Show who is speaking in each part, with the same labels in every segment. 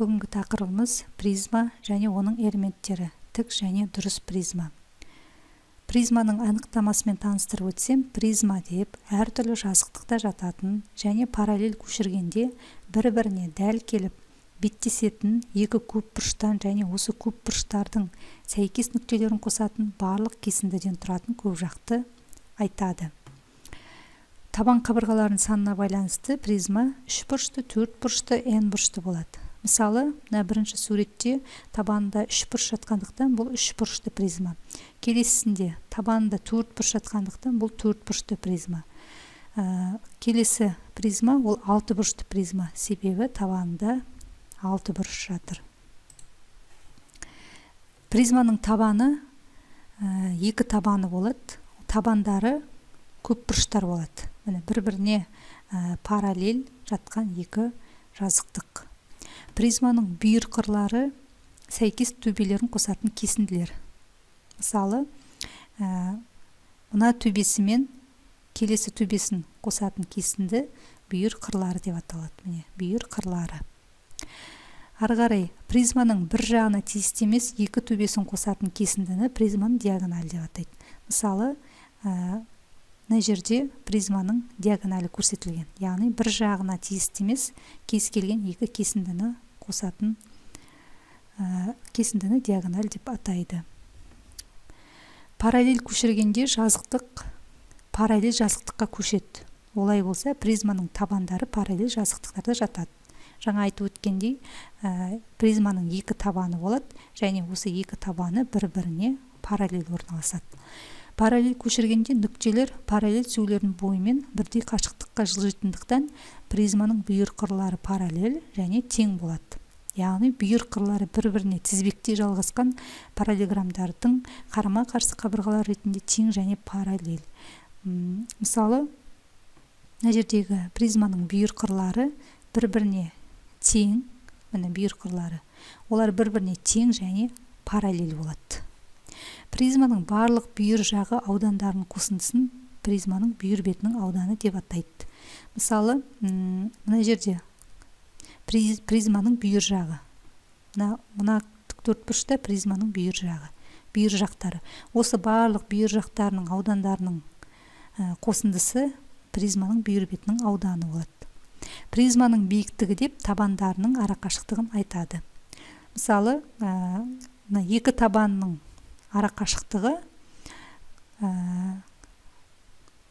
Speaker 1: Бүгінгі тақырыбымыз призма және оның элементтері, тік және дұрыс призма. Призманың анықтамасымен таныстырып өтсем, призма деп әртүрлі жазықтықта жататын және параллель көшіргенде бір-біріне дәл келіп беттесетін екі көпбұрыштан және осы көпбұрыштардың сәйкес нүктелерін қосатын барлық кесіндіден тұратын көпжақты айтады. Табан қабырғаларының санына байланысты призма үшбұрышты, төртбұрышты, n бұрышты болады. Мысалы, бірінші суретте табанында үшбұрыш жатқандықтан бұл үшбұрышты призма. Келесісінде табанында төртбұрыш жатқандықтан бұл төртбұрышты призма. Келесі призма ол алтыбұрышты призма, себебі табанында алты бұрыш жатыр. Призманың табаны екі табаны болады. Табандары көпбұрыштар болады. Бір-біріне параллель жатқан екі жазықтық. Призманың бүйір қырлары сәйкес төбелерін қосатын кесінділер. Мысалы, мына төбесі мен келесі төбесін қосатын кесінді бүйір қырлары деп аталады. Бүйір қырлары. Ары қарай, призманың бір жағына тиісті емес екі төбесін қосатын кесіндіні призманың диагоналі деп атайды. Мысалы, мына жерде призманың диагоналі көрсетілген. Яғни бір жағына тиісті емес кез келген екі кесіндіні қосатын кесіндіні диагональ деп атайды. Параллель көшіргенде жазықтық параллель жазықтыққа көшеді. Олай болса, призманың табандары параллель жазықтықтарда жатады. Жаңа айтып өткендей, призманың екі табаны болады, және осы екі табаны бір-біріне параллель орналасады. Параллель көшіргенде нүктелер параллель сөйлердің бойымен бірдей қашықтыққа жылжитындықтан призманың бүйір қырлары параллель және тең болады. Яғни бүйір қырлары бір-біріне тізбектей жалғасқан параллелограммдардың қарама-қарсы қабырғалар ретінде тең және параллель. Мысалы, мына жердегі призманың бүйір қырлары бір-біріне тең, бүйір қырлары. Олар бір-біріне тең және параллель болады. Призманың барлық бүйір жағы аудандарының қосындысын призманың бүйір бетінің ауданы деп атайды. Мысалы, мына жерде призманың бүйір жағы. Мына төртбұрышта призманың бүйір жағы, бүйір жақтары. Осы барлық бүйір жақтарының аудандарының қосындысы призманың бүйір бетінің ауданы болады. Призманың биіктігі деп табандарының арақашықтығын айтады. Мысалы, екі табанның арақашықтығы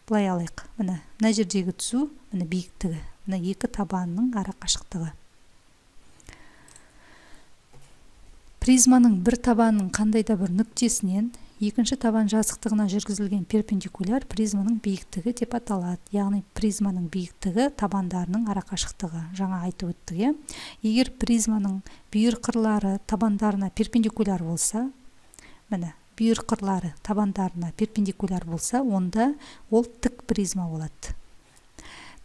Speaker 1: былай алайық. Мына жердегі түзу, биіктігі. Екі табанның арақашықтығы. Призманың бір табанның қандайда бір нүктесінен екінші табан жазықтығына жүргізілген перпендикуляр призманың биіктігі деп аталады. Яғни призманың биіктігі табандарының арақашықтығы. Жаңа айтып өттік. Егер призманың бүйір қырлары табандарына перпендикуляр болса, бүйір қырлары табандарына перпендикуляр болса, онда ол тік призма болады.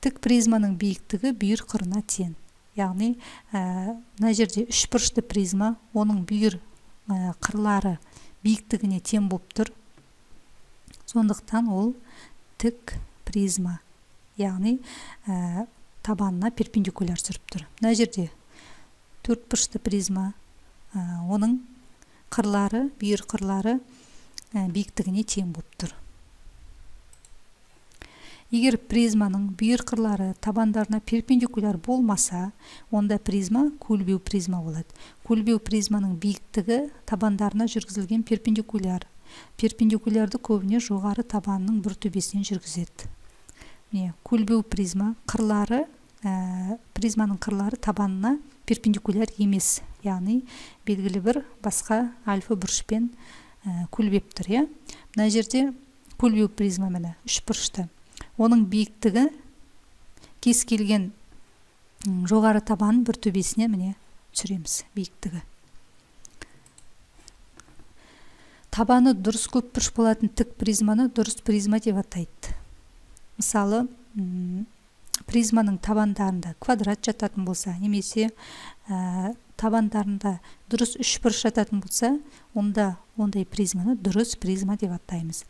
Speaker 1: Тік призманың биіктігі бүйір қырына тең. Яғни, мына жерде үшбұрышты призма, оның бүйір қырлары биіктігіне тең болып тұр. Сондықтан ол тік призма. Яғни, табанына перпендикуляр жүріп тұр. Мына жерде төртбұрышты призма, оның қырлары, бүйір қырлары биіктігіне тең болып тұр. Егер призманың бүйір қырлары табандарына перпендикуляр болмаса, онда призма көлбеу призма болады. Көлбеу призманың биіктігі табандарына жүргізілген перпендикуляр. Перпендикулярды көбіне жоғары табанның бір төбесінен жүргізеді. Көлбеу призма қырлары, призманың қырлары табанына перпендикуляр емес. Яғни, белгілі бір басқа альфа бұрышпен көлбеп тұр. Мына жерде көлбеу призма үшбұрышты. Оның биіктігі кез келген жоғары табанның бір төбесіне түсіреміз биіктігі. Табаны дұрыс көпбұрыш болатын тік призманы дұрыс призма деп атайды. Мысалы, призманың табандарында квадрат жататын болса, немесе табандарында дұрыс үшбұрыш жататын болса, онда ондай призманы дұрыс призма деп атаймыз.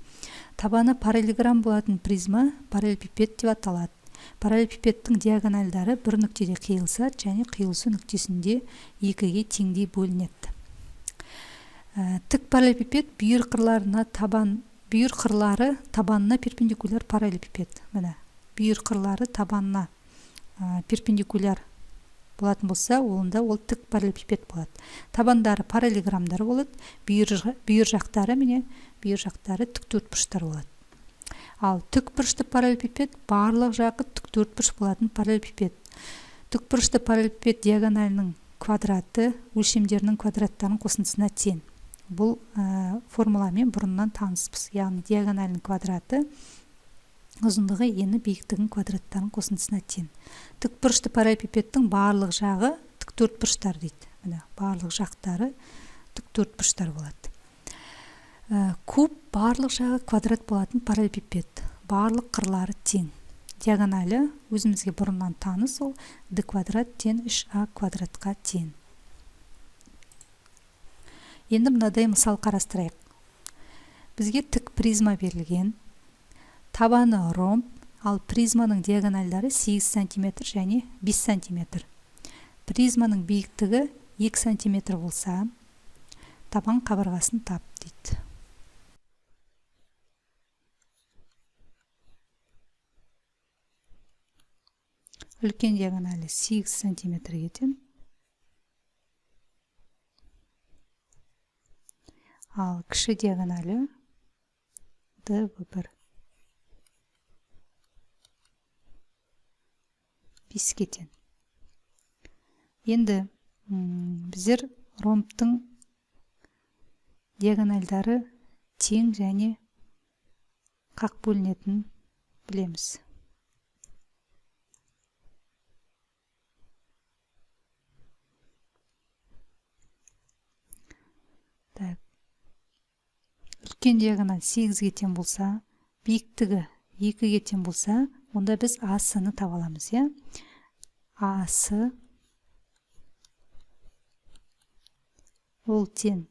Speaker 1: Табаны параллелограмм болатын призма параллелепипед деп аталады. Параллелепипедтің диагональдары бір нүктеде қиылса, және қиылысу нүктесінде екіге теңдей бөлінеді. Тік параллелепипед бүйір қырлары табанына перпендикуляр параллелепипед. Міне, бүйір қырлары табанына перпендикуляр болатын болса, онда ол тік параллелепипед болады. Табандары параллелограммдар болады, бүйір жақтары тіктөртбұрыштар болады. Ал тікбұрышты параллелепипед барлық жағы тіктөртбұрыш болатын параллелепипед. Тікбұрышты параллелепипед диагоналінің квадраты өлшемдерінің квадраттарының қосындысына тең. Бұл формуламен бұрыннан таныспыз. Яғни диагоналінің квадраты ұзындығы ені биіктігінің квадраттарының қосындысына тең. Тікбұрышты параллелепипедтің барлық жағы тіктөртбұрыштар дейді. Міне, барлық жақтары тіктөртбұрыштар болады. Куб барлық жағы квадрат болатын параллелепипед. Барлық қырлары тең. Диагоналі өзімізге бұрыннан таныс, ол d квадрат тең 3a квадратқа тең. Енді мынадай мысал қарастырайық. Бізге тік призма берілген. Табаны ромб, ал призманың диагональдары 8 см және 5 см. Призманың биіктігі 2 см болса, табан қабырғасын тап дейді. Үлкен диагоналі 8 см етен. Ал кіші диагоналі d1 5 кетен. Енді біздер ромбтың диагональдары тең және қақ бөлінетінін білеміз. Үлкен диагональ 8-ге тең болса, биіктігі 2-ге тең болса, онда біз АС-ны таба аламыз. АС ол тең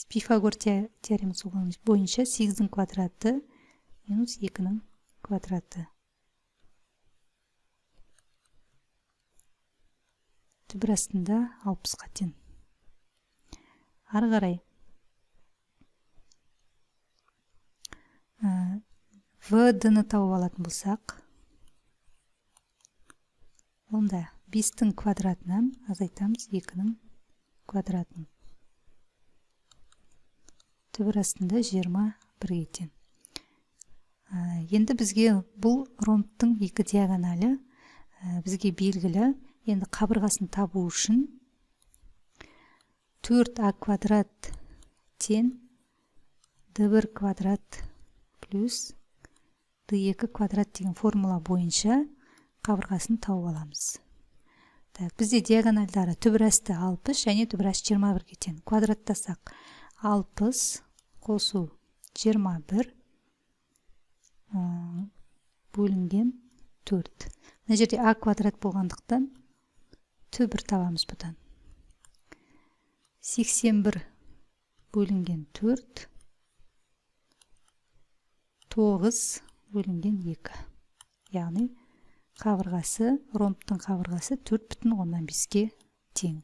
Speaker 1: Пифагор теоремасы бойынша 8-дің квадраты минус 2-ның квадраты. Түбір астында 60-ға тең. Ары қарай VD-ны тауып алатын болсақ, онда 5-дің квадратынан азайтамыз 2-ның квадратын. Түбір астында 21-ге тең. Енді бізге бұл ромбтың екі диагоналі бізге белгілі. Енді қабырғасын табу үшін 4a квадрат тең d1 квадрат плюс d2 квадрат деген формула бойынша қабырғасын тауып аламыз. Бізде диагональдары түбір асты 60 және түбір асты 21-ге тең. Квадраттасақ 60 қосу 21 бөлінген 4. Мына жерде а квадрат болғандықтан түбір табамыз бұдан. 81 бөлінген 4 9 бөлінген 2. Яғни ромбтың қабырғасы 4,5-ге тең.